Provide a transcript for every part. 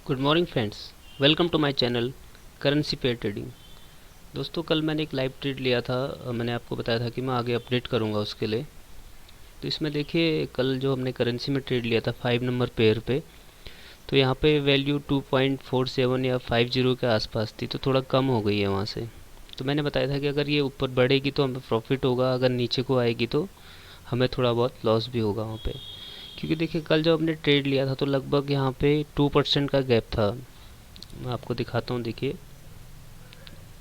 Good morning friends, welcome to my channel currency pair trading. दोस्तों, कल मैंने एक लाइव ट्रेड लिया था। मैंने आपको बताया था कि मैं आगे अपडेट करूंगा उसके लिए। तो इसमें देखिए, कल जो हमने करेंसी में ट्रेड लिया था 5 नंबर पेयर पे, तो यहाँ पे वैल्यू 2.47 या 50 के आसपास थी, तो थोड़ा कम हो गई है वहाँ से। तो मैंने बताया था कि अगर ये ऊपर बढ़ेगी तो हमें प्रॉफिट होगा, अगर नीचे को आएगी तो हमें थोड़ा बहुत लॉस भी होगा वहाँ पे। क्योंकि देखिए, कल जब हमने ट्रेड लिया था तो लगभग यहाँ पे 2% का गैप था। मैं आपको दिखाता हूँ, देखिए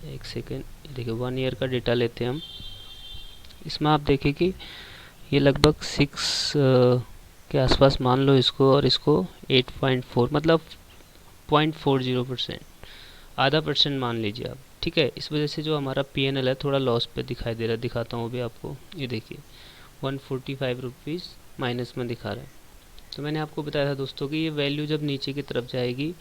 एक सेकेंड। देखिए 1 ईयर का डेटा लेते हैं हम। इसमें आप देखिए कि ये लगभग 6 के आसपास मान लो इसको, और इसको 8.4 मतलब 0.40%, आधा परसेंट मान लीजिए आप। ठीक है, इस वजह से जो हमारा PNL है थोड़ा लॉस पे दिखाई दे रहा है। दिखाता हूँ अभी आपको, ये देखिए 145 रुपीज़ माइनस में दिखा रहा है। तो मैंने आपको बताया था दोस्तों कि ये वैल्यू जब नीचे की तरफ जाएगी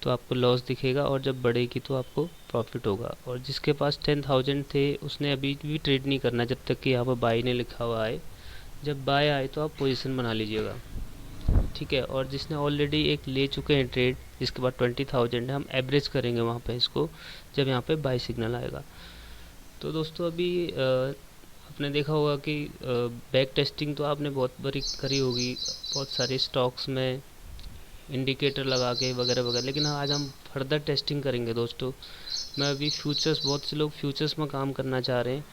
तो आपको लॉस दिखेगा, और जब बढ़ेगी तो आपको प्रॉफिट होगा। और जिसके पास 10,000 थे उसने अभी भी ट्रेड नहीं करना जब तक कि यहाँ पर बाई नहीं लिखा हुआ आए। जब बाय आए तो आप पोजीशन बना लीजिएगा। ठीक है, और जिसने ऑलरेडी एक ले चुके हैं ट्रेड, जिसके बाद 20,000 है, हम एवरेज करेंगे वहाँ पे इसको जब यहाँ पे बाई सिग्नल आएगा। तो दोस्तों अभी आपने देखा होगा कि बैक टेस्टिंग तो आपने बहुत बड़ी करी होगी बहुत सारे स्टॉक्स में, इंडिकेटर लगा के वगैरह वगैरह। लेकिन आज हम फर्दर टेस्टिंग करेंगे दोस्तों। मैं अभी फ्यूचर्स, बहुत से लोग फ्यूचर्स में काम करना चाह रहे हैं,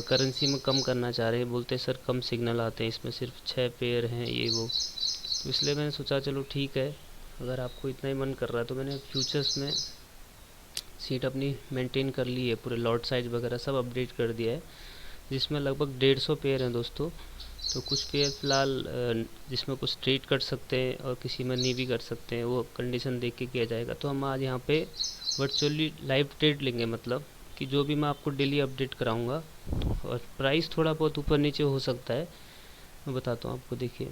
करेंसी में कम करना चाह रहे हैं, बोलते हैं सर कम सिग्नल आते हैं इसमें, सिर्फ 6 पेयर हैं ये वो। तो इसलिए मैंने सोचा चलो ठीक है, अगर आपको इतना ही मन कर रहा है तो मैंने फ्यूचर्स में सीट अपनी मेंटेन कर ली है, पूरे लॉट साइज वगैरह सब अपडेट कर दिया है, जिसमें लगभग 150 पेयर हैं दोस्तों। तो कुछ पेयर फ़िलहाल जिसमें कुछ ट्रेड कर सकते हैं और किसी में नहीं भी कर सकते हैं, वो कंडीशन देख के किया जाएगा। तो हम आज यहाँ पे वर्चुअली लाइव ट्रेड लेंगे, मतलब कि जो भी मैं आपको डेली अपडेट कराऊंगा, और प्राइस थोड़ा बहुत ऊपर नीचे हो सकता है, मैं बताता हूँ आपको। देखिए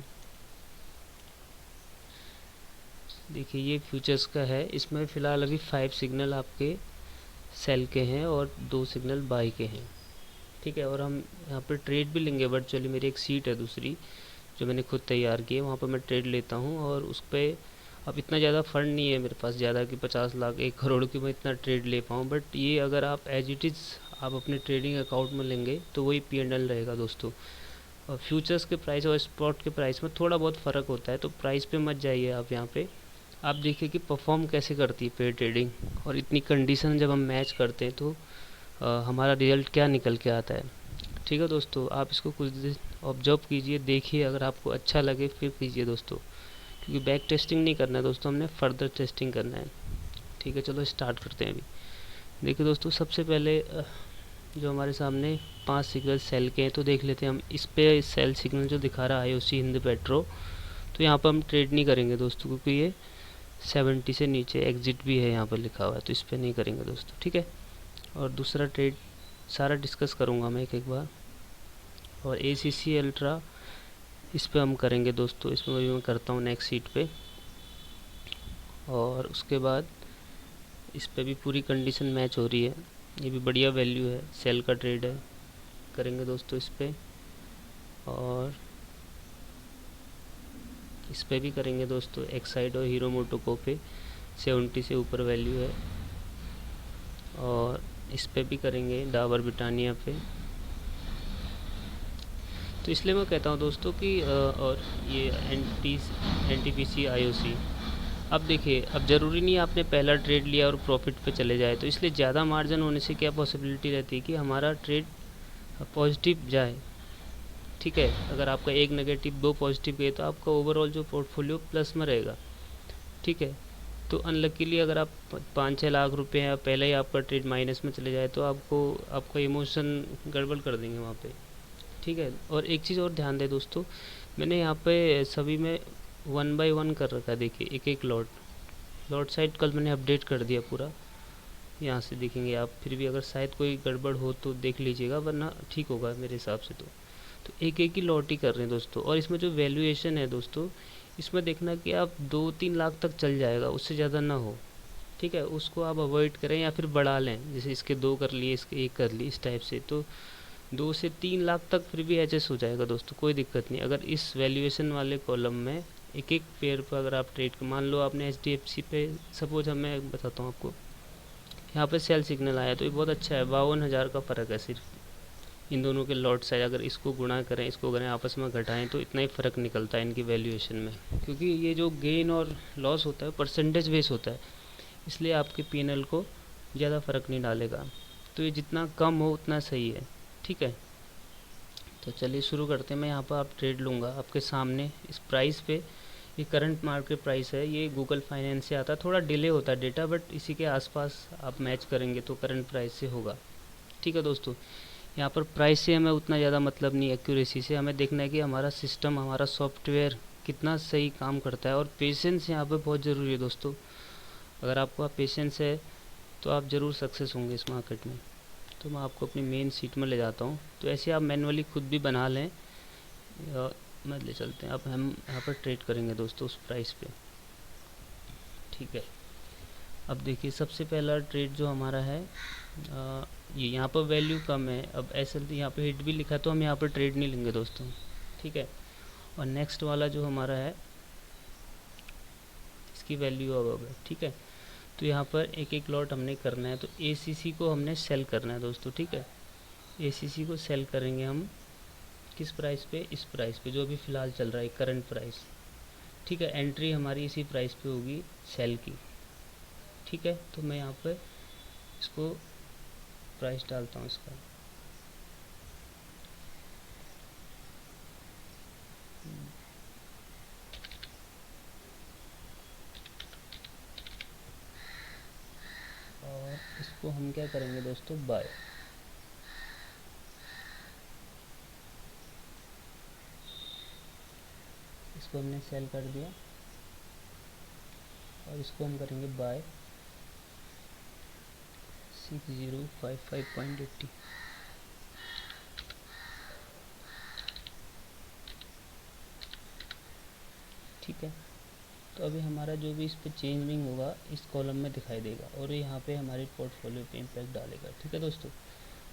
ये फ्यूचर्स का है, इसमें फ़िलहाल अभी 5 सिग्नल आपके सेल के हैं और 2 सिग्नल बाई के हैं। ठीक है, और हम यहाँ पर ट्रेड भी लेंगे वर्चुअली। मेरी एक सीट है दूसरी जो मैंने खुद तैयार की है, वहाँ पर मैं ट्रेड लेता हूँ, और उस पर अब इतना ज़्यादा फंड नहीं है मेरे पास ज़्यादा कि 50 लाख 1 करोड़ की मैं इतना ट्रेड ले पाऊँ। बट ये अगर आप एज इट इज़ आप अपने ट्रेडिंग अकाउंट में लेंगे तो वही PNL रहेगा दोस्तों। और फ्यूचर्स के प्राइस और स्पॉट के प्राइस में थोड़ा बहुत फ़र्क होता है, तो प्राइस पे मत जाइए आप। यहाँ पे आप देखिए कि परफॉर्म कैसे करती है पेयर ट्रेडिंग, और इतनी कंडीशन जब हम मैच करते हैं तो हमारा रिजल्ट क्या निकल के आता है। ठीक है दोस्तों, आप इसको कुछ दिन ऑब्जर्व कीजिए, देखिए, अगर आपको अच्छा लगे फिर कीजिए दोस्तों, क्योंकि बैक टेस्टिंग नहीं करना है दोस्तों, हमने फर्दर टेस्टिंग करना है। ठीक है, चलो स्टार्ट करते हैं अभी। देखिए दोस्तों, सबसे पहले जो हमारे सामने 5 सिग्नल सेल के हैं, तो देख लेते हैं हम। इस पे सेल सिग्नल जो दिखा रहा है IOC हिंद पेट्रो, तो यहाँ पर हम ट्रेड नहीं करेंगे दोस्तों, क्योंकि ये 70 से नीचे एग्जिट भी है यहाँ पर लिखा हुआ है, तो इस पर नहीं करेंगे दोस्तों। ठीक है, और दूसरा ट्रेड सारा डिस्कस करूँगा मैं एक एक बार। और ACC अल्ट्रा, इस पे हम करेंगे दोस्तों, इसमें भी मैं करता हूँ नेक्स्ट सीट पे। और उसके बाद इस पे भी पूरी कंडीशन मैच हो रही है, ये भी बढ़िया वैल्यू है, सेल का ट्रेड है, करेंगे दोस्तों इस पे। और इस पे भी करेंगे दोस्तों, एक्साइड और हीरो मोटोको पे 70 से ऊपर वैल्यू है। और इस पे भी करेंगे डाबर ब्रिटानिया पे। तो इसलिए मैं कहता हूँ दोस्तों कि और ये NTPC IOC। अब देखिए, अब ज़रूरी नहीं है आपने पहला ट्रेड लिया और प्रॉफिट पे चले जाए, तो इसलिए ज़्यादा मार्जिन होने से क्या पॉसिबिलिटी रहती है कि हमारा ट्रेड पॉजिटिव जाए। ठीक है, अगर आपका एक नेगेटिव 2 पॉजिटिव गए तो आपका ओवरऑल जो पोर्टफोलियो प्लस में रहेगा। ठीक है, तो अनलकीली अगर आप 5-6 लाख रुपए या पहले ही आपका ट्रेड माइनस में चले जाए तो आपको आपका इमोशन गड़बड़ कर देंगे वहाँ पे। ठीक है, और एक चीज़ और ध्यान दें दोस्तों, मैंने यहाँ पे सभी में 1 बाय 1 कर रखा है। देखिए एक एक लॉट साइड कल मैंने अपडेट कर दिया पूरा, यहाँ से देखेंगे आप। फिर भी अगर शायद कोई गड़बड़ हो तो देख लीजिएगा, वरना ठीक होगा मेरे हिसाब से। तो एक एक ही लॉट ही कर रहे हैं दोस्तों। और इसमें जो वैल्यूएशन है दोस्तों, इसमें देखना कि आप 2-3 लाख तक चल जाएगा, उससे ज़्यादा ना हो। ठीक है, उसको आप अवॉइड करें या फिर बढ़ा लें, जैसे इसके 2 कर लिए, इसके 1 कर ली, इस टाइप से। तो 2 से 3 लाख तक फिर भी एडजस्ट हो जाएगा दोस्तों, कोई दिक्कत नहीं, अगर इस वैल्यूएशन वाले कॉलम में एक एक पेयर पर अगर आप ट्रेड मान लो आपने HDFC पे, सपोज मैं बताता हूँ आपको, यहाँ पे सेल सिग्नल आया तो ये बहुत अच्छा है। 52,000 का फ़र्क है सिर्फ इन दोनों के लॉट साइज, अगर इसको गुणा करें इसको करें आपस में घटाएं तो इतना ही फ़र्क निकलता है इनकी वैल्यूएशन में, क्योंकि ये जो गेन और लॉस होता है परसेंटेज बेस होता है, इसलिए आपके P&L को ज़्यादा फ़र्क नहीं डालेगा। तो ये जितना कम हो उतना सही है, ठीक है। तो चलिए शुरू करते हैं। मैं यहाँ पर आप ट्रेड लूँगा आपके सामने इस प्राइस पे। ये करंट मार्केट प्राइस है, ये गूगल फाइनेंस से आता है, थोड़ा डिले होता है डेटा, बट इसी के आसपास आप मैच करेंगे तो करंट प्राइस से होगा, ठीक है दोस्तों। यहाँ पर प्राइस से हमें उतना ज़्यादा मतलब नहीं, एक्यूरेसी से हमें देखना है कि हमारा सिस्टम, हमारा सॉफ्टवेयर कितना सही काम करता है। और पेशेंस यहाँ पे बहुत ज़रूरी है दोस्तों। अगर आपका पेशेंस है तो आप ज़रूर सक्सेस होंगे इस मार्केट में। तो मैं आपको अपनी मेन सीट में ले जाता हूँ, तो ऐसे आप मैनुअली खुद भी बना लें या मैं ले चलते हैं। अब हम यहाँ पर ट्रेड करेंगे दोस्तों उस प्राइस पे, ठीक है। अब देखिए सबसे पहला ट्रेड जो हमारा है, ये यहाँ पर वैल्यू कम है। अब SL यहाँ पे हिट भी लिखा है तो हम यहाँ पर ट्रेड नहीं लेंगे दोस्तों, ठीक है। और नेक्स्ट वाला जो हमारा है इसकी वैल्यू अब है, ठीक है। तो यहाँ पर एक एक लॉट हमने करना है, तो ACC को हमने सेल करना है दोस्तों, ठीक है। ACC को सेल करेंगे हम किस प्राइस पे, इस प्राइस पे जो अभी फ़िलहाल चल रहा है करंट प्राइस, ठीक है। एंट्री हमारी इसी प्राइस पे होगी सेल की, ठीक है। तो मैं यहाँ पर इसको प्राइस डालता हूँ इसका, और इसको हम क्या करेंगे दोस्तों, बाय। इसको हमने सेल कर दिया और इसको हम करेंगे बाय 6055.80, ठीक है। तो अभी हमारा जो भी इस पे चेंजिंग होगा इस कॉलम में दिखाई देगा और ये यहाँ पे हमारे पोर्टफोलियो पे इम्पैक्ट डालेगा, ठीक है दोस्तों।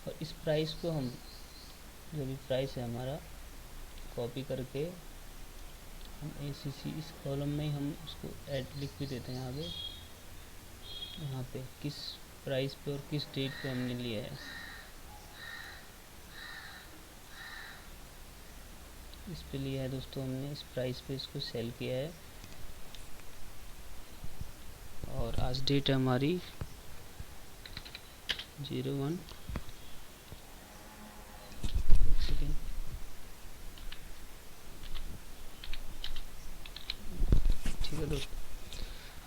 और इस प्राइस को हम, जो भी प्राइस है हमारा, कॉपी करके हम ACC इस कॉलम में ही हम उसको ऐड लिख भी देते हैं आगे, यहाँ पे किस प्राइस पे और किस डेट पे हमने लिया है। इस पे लिया है दोस्तों हमने, इस प्राइस पे इसको सेल किया है और आज डेट है हमारी 01, एक सेकेंड, ठीक है दोस्तों।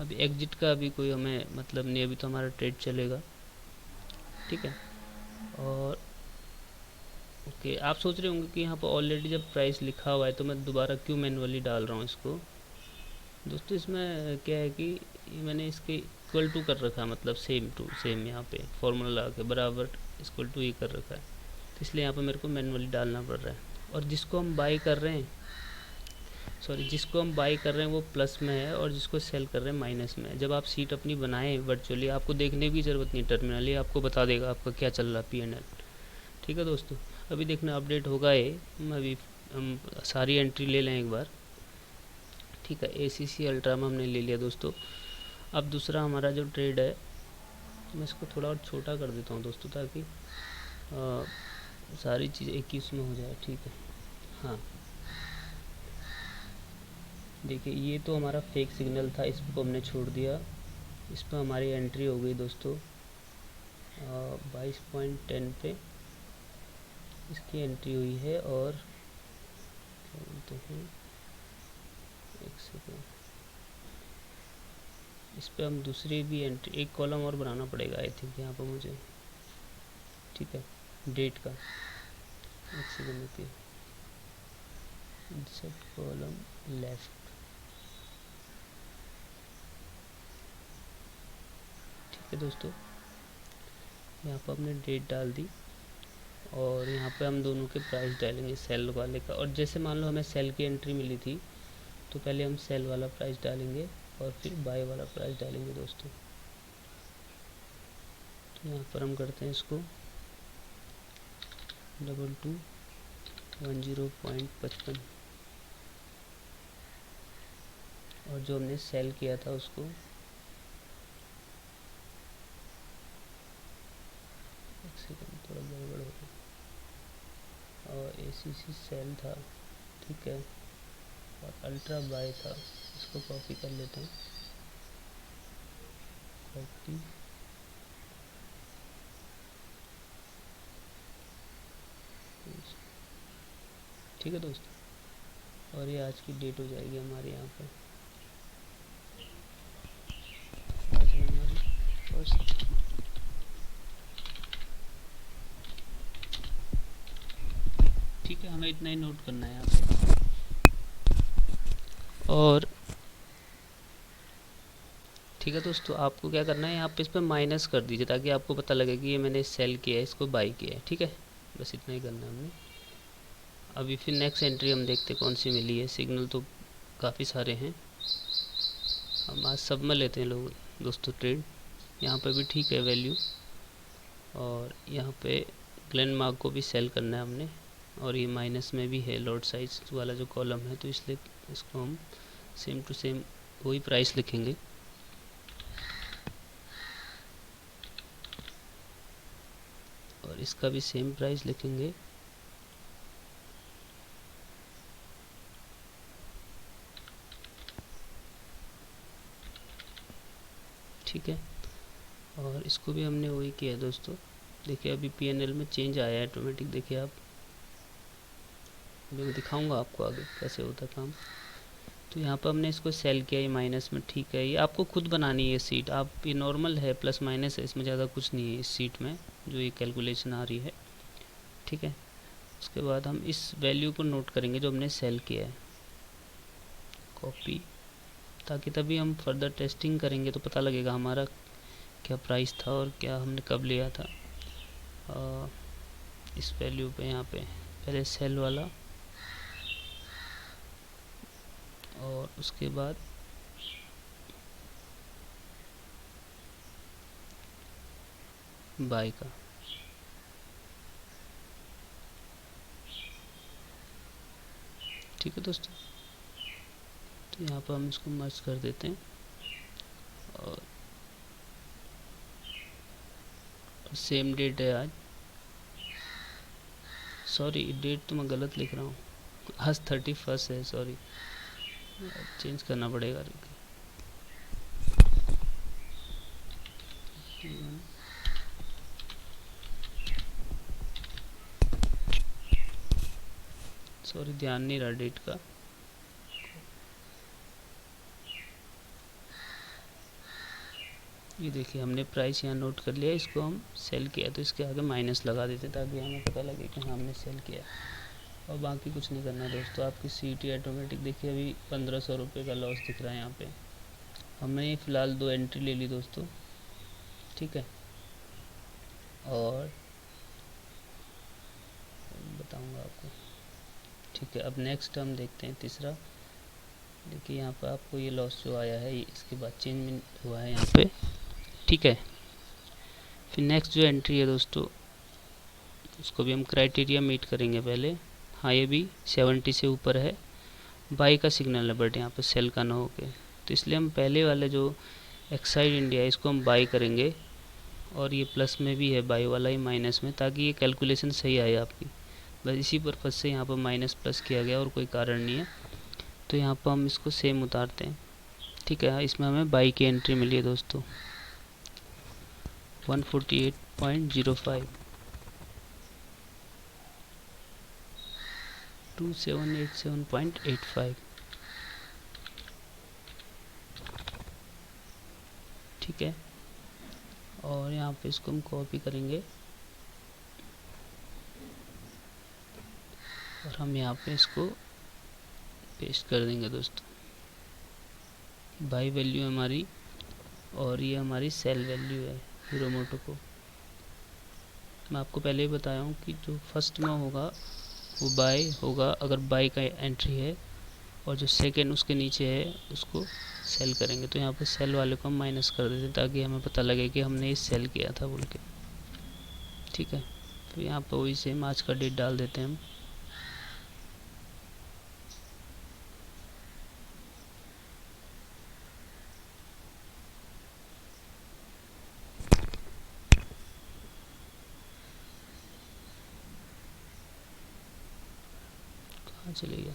अभी एग्जिट का अभी कोई हमें मतलब नहीं, अभी तो हमारा ट्रेड चलेगा, ठीक है। और ओके, आप सोच रहे होंगे कि यहाँ पर ऑलरेडी जब प्राइस लिखा हुआ है तो मैं दोबारा क्यों मैनुअली डाल रहा हूँ इसको। दोस्तों इसमें क्या है कि मैंने इसके इक्वल टू कर रखा है, मतलब सेम टू सेम, यहाँ पे फॉर्मूला लगा के बराबर इक्वल टू ही कर रखा है, तो इसलिए यहाँ पे मेरे को मैनुअली डालना पड़ रहा है। और जिसको हम बाई कर रहे हैं, जिसको हम बाई कर रहे हैं वो प्लस में है और जिसको सेल कर रहे हैं माइनस में है। जब आप सीट अपनी बनाएं वर्चुअली, आपको देखने की ज़रूरत नहीं, टर्मिनल ही आपको बता देगा आपका क्या चल रहा है P&L, ठीक है दोस्तों। अभी देखना अपडेट होगा ये, अभी हम सारी एंट्री ले लें एक बार, ठीक है। ACC अल्ट्रा में हमने ले लिया दोस्तों। अब दूसरा हमारा जो ट्रेड है, मैं इसको थोड़ा और छोटा कर देता हूँ दोस्तों ताकि सारी चीज़ एक ही उसमें हो जाए, ठीक है। हाँ देखिए, ये तो हमारा फेक सिग्नल था, इसको हमने छोड़ दिया। इस पर हमारी एंट्री हो गई दोस्तों 22.10 पे इसकी एंट्री हुई है। और क्या बोलते हैं, एक सेकेंड, इस पर हम दूसरी भी एंट्री, एक कॉलम और बनाना पड़ेगा आई थिंक यहाँ पर मुझे, ठीक है, डेट का। एक सेकेंड रुकिए, इंसर्ट कॉलम लेफ्ट, ठीक है दोस्तों। यहाँ पर हमने डेट डाल दी और यहाँ पे हम दोनों के प्राइस डालेंगे, सेल वाले का। और जैसे मान लो हमें सेल की एंट्री मिली थी तो पहले हम सेल वाला प्राइस डालेंगे और फिर बाय वाला प्राइस डालेंगे दोस्तों। तो यहाँ पर हम करते हैं इसको 2210.55, और जो हमने सेल किया था उसको एक सेकंड, थोड़ा गड़बड़ हो गया, और ACC सेल था, ठीक है, और अल्ट्रा बाय था। इसको कॉपी कर लेते हैं, कॉपी, ठीक है दोस्तों। और ये आज की डेट हो जाएगी हमारे यहाँ पे, आज है हमारी फर्स्ट। ठीक है, हमें इतना ही नोट करना है यहाँ पे। और ठीक है दोस्तों, आपको क्या करना है, यहाँ पे इस पर माइनस कर दीजिए ताकि आपको पता लगे कि ये मैंने सेल किया है, इसको बाई किया है। ठीक है, बस इतना ही करना है हमने। अभी फिर नेक्स्ट एंट्री हम देखते कौन सी मिली है। सिग्नल तो काफ़ी सारे हैं, हम आज सब में लेते हैं लोग दोस्तों ट्रेड। यहाँ पे भी ठीक है वैल्यू, और यहाँ पे ग्लैंड मार्क को भी सेल करना है हमने, और ये माइनस में भी है लॉट साइज वाला जो कॉलम है, तो इसलिए इसको हम सेम टू सेम वही प्राइस लिखेंगे। और इसका भी सेम प्राइस लिखेंगे। ठीक है, और इसको भी हमने वही किया है दोस्तों। देखिए अभी PNL में चेंज आया है ऑटोमेटिक, देखिए आप, अभी मैं दिखाऊंगा आपको आगे कैसे होता है काम। तो यहाँ पर हमने इसको सेल किया, ये माइनस में, ठीक है। ये आपको खुद बनानी है सीट, आप ये नॉर्मल है, प्लस माइनस है, इसमें ज़्यादा कुछ नहीं है इस सीट में जो ये कैलकुलेशन आ रही है। ठीक है, उसके बाद हम इस वैल्यू को नोट करेंगे जो हमने सेल किया है, कॉपी, ताकि तभी हम फर्दर टेस्टिंग करेंगे तो पता लगेगा हमारा क्या प्राइस था और क्या हमने कब लिया था। इस वैल्यू पे यहाँ पे पहले सेल वाला, और उसके बाद बाय का। ठीक है दोस्तों, तो यहाँ पर हम इसको मर्ज कर देते हैं, और सेम डेट है आज, सॉरी डेट तो मैं गलत लिख रहा हूँ, आज 31 है, सॉरी चेंज करना पड़ेगा। सॉरी ध्यान नहीं रहा डेट का। ये देखिए हमने प्राइस यहाँ नोट कर लिया, इसको हम सेल किया तो इसके आगे माइनस लगा देते ताकि हमें पता लगे कि हाँ हमने सेल किया। और बाकी कुछ नहीं करना है दोस्तों, आपकी CT ऑटोमेटिक देखिए अभी 1500 रुपये का लॉस दिख रहा है यहाँ पे। हमने फ़िलहाल 2 एंट्री ले ली दोस्तों, ठीक है, और बताऊँगा आपको। ठीक है, अब नेक्स्ट हम देखते हैं तीसरा। देखिए यहाँ पर आपको ये लॉस जो आया है इसके बाद चेंज हुआ है यहाँ पे। ठीक है, फिर नेक्स्ट जो एंट्री है दोस्तों उसको भी हम क्राइटेरिया मीट करेंगे पहले। हाँ ये भी 70 से ऊपर है, बाई का सिग्नल है, बट यहाँ पे सेल का ना हो के, तो इसलिए हम पहले वाले जो एक्साइड इंडिया है इसको हम बाई करेंगे, और ये प्लस में भी है बाई वाला ही माइनस में, ताकि ये कैलकुलेशन सही आए आपकी। बस इसी पर्पज़ से यहाँ पर माइनस प्लस किया गया और कोई कारण नहीं है। तो यहाँ पर हम इसको सेम उतारते हैं। ठीक है, इसमें हमें बाई की एंट्री मिली है दोस्तों 148.05, 2787.85। ठीक है, और यहाँ पे इसको हम कॉपी करेंगे, और हम यहाँ पे इसको पेस्ट कर देंगे दोस्तों। बाई वैल्यू हमारी, और ये हमारी सेल वैल्यू है हीरो मोटो को। मैं आपको पहले ही बताया हूँ कि जो फर्स्ट में होगा वो बाय होगा अगर बाय का एंट्री है, और जो सेकंड उसके नीचे है उसको सेल करेंगे। तो यहाँ पर सेल वाले को हम माइनस कर देते ताकि हमें पता लगे कि हमने इस सेल किया था बोल के। ठीक है, तो यहाँ पर वही सेम आज का डेट डाल देते हैं हम। कहाँ चले गया।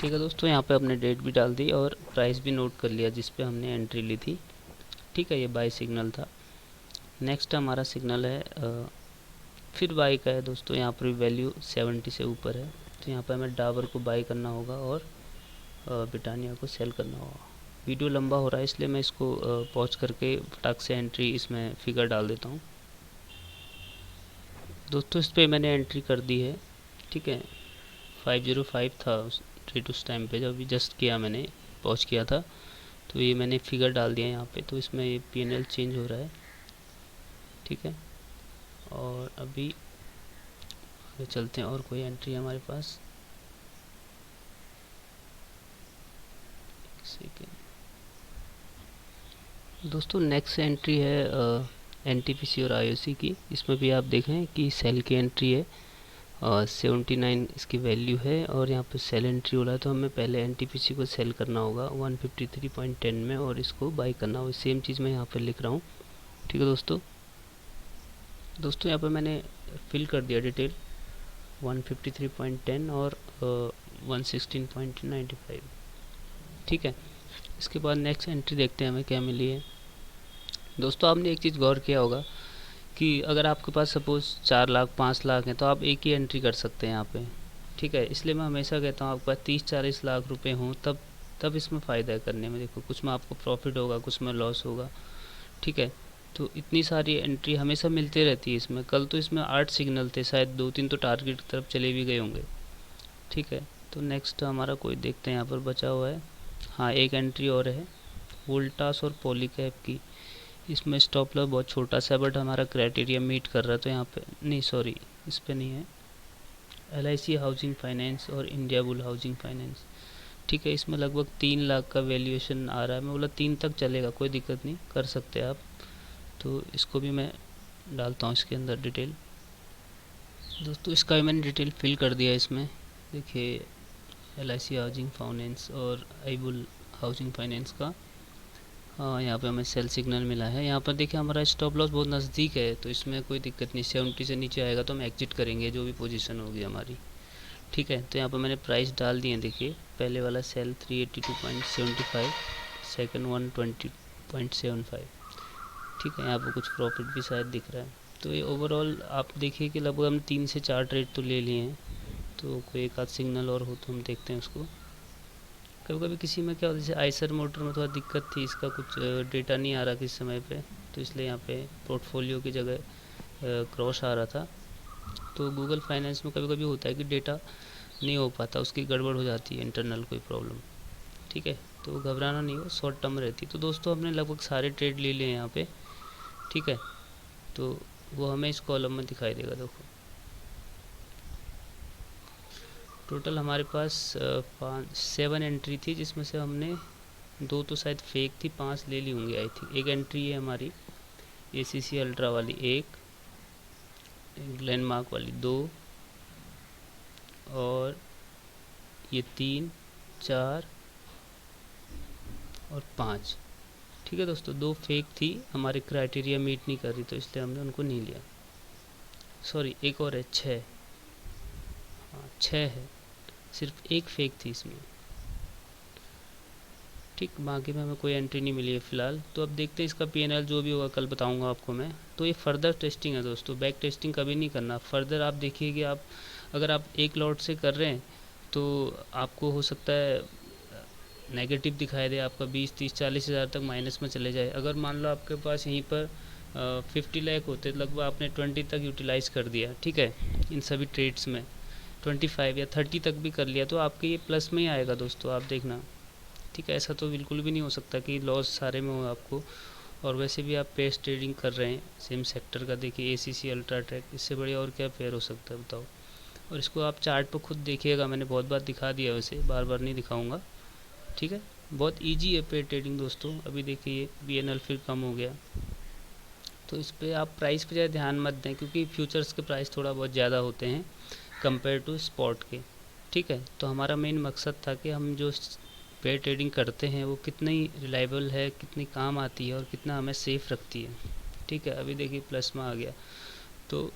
ठीक है दोस्तों, यहाँ पे हमने डेट भी डाल दी और प्राइस भी नोट कर लिया जिस पे हमने एंट्री ली थी। ठीक है, ये बाय सिग्नल था। नेक्स्ट हमारा सिग्नल है फिर बाई का है दोस्तों। यहाँ पर वैल्यू 70 से ऊपर है, तो यहाँ पर हमें डाबर को बाई करना होगा और ब्रिटानिया को सेल करना होगा। वीडियो लंबा हो रहा है इसलिए मैं इसको पॉज करके फटाक से एंट्री इसमें फिगर डाल देता हूँ। दोस्तों इस पर मैंने एंट्री कर दी है। ठीक है, 505 था रेट उस टाइम पे, जब अभी जस्ट किया मैंने, पॉज किया था, तो ये मैंने फिगर डाल दिया यहाँ पे। तो इसमें ये पीएनएल चेंज हो रहा है। ठीक है, और अभी आगे चलते हैं। और कोई एंट्री है हमारे पास, दोस्तों नेक्स्ट एंट्री है एनटीपीसी और आईओसी की। इसमें भी आप देखें कि सेल की एंट्री है 79 इसकी वैल्यू है, और यहाँ पे सेल एंट्री हो रहा है, तो हमें पहले एनटीपीसी को सेल करना होगा 153.10 में और इसको बाई करना होगा। सेम चीज़ मैं यहाँ पे लिख रहा हूँ। ठीक है दोस्तों यहाँ पे मैंने फिल कर दिया डिटेल 153.10 और 116.95। ठीक है, इसके बाद नेक्स्ट एंट्री देखते हैं हमें क्या मिली है। दोस्तों आपने एक चीज़ गौर किया होगा कि अगर आपके पास सपोज़ 4 लाख 5 लाख हैं तो आप एक ही एंट्री कर सकते हैं यहाँ पे। ठीक है, इसलिए मैं हमेशा कहता हूँ आपके पास 30-40 लाख रुपए हों तब इसमें फ़ायदा है करने में। देखो कुछ में आपको प्रॉफिट होगा, कुछ में लॉस होगा। ठीक है, तो इतनी सारी एंट्री हमेशा मिलती रहती है इसमें। कल तो इसमें 8 सिग्नल थे, शायद 2-3 तो टारगेट की तरफ चले भी गए होंगे। ठीक है, तो नेक्स्ट हमारा कोई देखते हैं यहाँ पर बचा हुआ है। हाँ, एक एंट्री और है वोल्टास और पॉलीकैब की। इसमें स्टॉप लॉस बहुत छोटा सा, बट हमारा क्राइटेरिया मीट कर रहा है, तो यहाँ पे नहीं, सॉरी इस पे नहीं है। एलआईसी हाउसिंग फाइनेंस और इंडिया बुल हाउसिंग फाइनेंस। ठीक है, इसमें लगभग 3 लाख का वैल्यूएशन आ रहा है। मैं बोला 3 तक चलेगा, कोई दिक्कत नहीं, कर सकते आप। तो इसको भी मैं डालता हूँ इसके अंदर डिटेल। दोस्तों इसका भी मैंने डिटेल फिल कर दिया इसमें। देखिए एलआईसी हाउसिंग फाइनेंस और आईबुल हाउसिंग फाइनेंस का हाँ, यहाँ पे हमें सेल सिग्नल मिला है। यहाँ पर देखिए हमारा स्टॉप लॉस बहुत नज़दीक है, तो इसमें कोई दिक्कत नहीं। 70 से नीचे आएगा तो हम एग्जिट करेंगे जो भी पोजीशन होगी हमारी। ठीक है, तो यहाँ पर मैंने प्राइस डाल दिए। देखिए पहले वाला सेल 382.75, सेकंड 120.75। ठीक है, यहाँ पर कुछ प्रॉफिट भी शायद दिख रहा है। तो ये ओवरऑल आप देखिए कि लगभग हम 3 से 4 ट्रेड तो ले लिए हैं। तो कोई एक आध सिग्नल और हो तो हम देखते हैं उसको। कभी कभी किसी में क्या होता है, जैसे आइसर मोटर में थोड़ा दिक्कत थी, इसका कुछ डेटा नहीं आ रहा किस समय पे, तो इसलिए यहाँ पे पोर्टफोलियो की जगह क्रॉस आ रहा था। तो गूगल फाइनेंस में कभी कभी होता है कि डेटा नहीं हो पाता, उसकी गड़बड़ हो जाती है, इंटरनल कोई प्रॉब्लम। ठीक है, तो घबराना नहीं हो, शॉर्ट टर्म रहती। तो दोस्तों हमने लगभग सारे ट्रेड ले लिए यहाँ पे। ठीक है, तो वो हमें इस कॉलम में दिखाई देगा। देखो टोटल हमारे पास 7 एंट्री थी, जिसमें से हमने 2 तो शायद फेक थी, 5 ले ली होंगी आई थिंक। एक एंट्री है हमारी एसीसी अल्ट्रा वाली, एक ग्लेनमार्क वाली 2, और ये 3 4 और 5। ठीक है दोस्तों, 2 फेक थी, हमारे क्राइटेरिया मीट नहीं कर रही, तो इसलिए हमने उनको नहीं लिया। सॉरी एक और है 6, हाँ 6 है, सिर्फ एक फेक थी इसमें। ठीक, बाकी में हमें कोई एंट्री नहीं मिली है फ़िलहाल। तो अब देखते हैं इसका पीएनएल, जो भी होगा कल बताऊंगा आपको मैं। तो ये फर्दर टेस्टिंग है दोस्तों, बैक टेस्टिंग कभी नहीं करना। फर्दर आप देखिए कि आप अगर आप एक लॉट से कर रहे हैं तो आपको हो सकता है नेगेटिव दिखाई दे, आपका 20-30-40 हज़ार तक माइनस में चले जाए। अगर मान लो आपके पास यहीं पर 50 लाख होते, लगभग आपने 20 तक यूटिलाइज़ कर दिया। ठीक है, इन सभी ट्रेड्स में 25 या 30 तक भी कर लिया, तो आपके ये प्लस में ही आएगा दोस्तों, आप देखना। ठीक है, ऐसा तो बिल्कुल भी नहीं हो सकता कि लॉस सारे में हो आपको। और वैसे भी आप पेयर ट्रेडिंग कर रहे हैं सेम सेक्टर का, देखिए एसीसी अल्ट्राटेक, इससे बढ़िया और क्या पेयर हो सकता है बताओ। और इसको आप चार्ट पर खुद देखिएगा, मैंने बहुत बार दिखा दिया, वैसे बार बार नहीं दिखाऊंगा। ठीक है, बहुत इजी है पेयर ट्रेडिंग दोस्तों। अभी देखिए बीएनएल फिर कम हो गया, तो इस पर आप प्राइस पे ज़्यादा ध्यान मत दें, क्योंकि फ्यूचर्स के प्राइस थोड़ा बहुत ज़्यादा होते हैं कंपेयर टू स्पॉट के। ठीक है, तो हमारा मेन मकसद था कि हम जो पेयर ट्रेडिंग करते हैं वो कितनी रिलायबल है, कितनी काम आती है और कितना हमें सेफ़ रखती है। ठीक है, अभी देखिए प्लस में आ गया। तो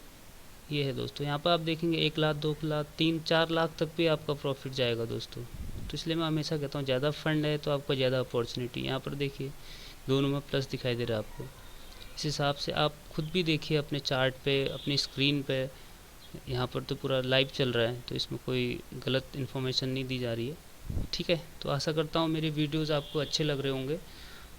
ये है दोस्तों, यहाँ पर आप देखेंगे 1 लाख, 2 लाख, 3-4 लाख तक भी आपका प्रॉफिट जाएगा दोस्तों। तो इसलिए मैं हमेशा कहता हूँ ज़्यादा फंड है तो आपको ज़्यादा अपॉर्चुनिटी। यहाँ पर देखिए दोनों में प्लस दिखाई दे रहा है आपको। इस हिसाब से आप खुद भी देखिए अपने चार्ट पे, अपनी स्क्रीन पे। यहाँ पर तो पूरा लाइव चल रहा है, तो इसमें कोई गलत इन्फॉर्मेशन नहीं दी जा रही है। ठीक है, तो आशा करता हूँ मेरे वीडियोज़ आपको अच्छे लग रहे होंगे,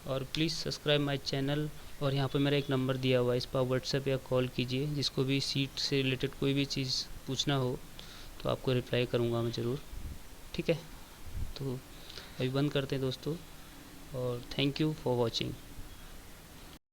और प्लीज़ सब्सक्राइब माय चैनल। और यहाँ पर मेरा एक नंबर दिया हुआ है, इस पर व्हाट्सएप या कॉल कीजिए, जिसको भी सीट से रिलेटेड कोई भी चीज़ पूछना हो तो आपको रिप्लाई करूँगा मैं ज़रूर। ठीक है, तो अभी बंद करते हैं दोस्तों, और थैंक यू फॉर वॉचिंग।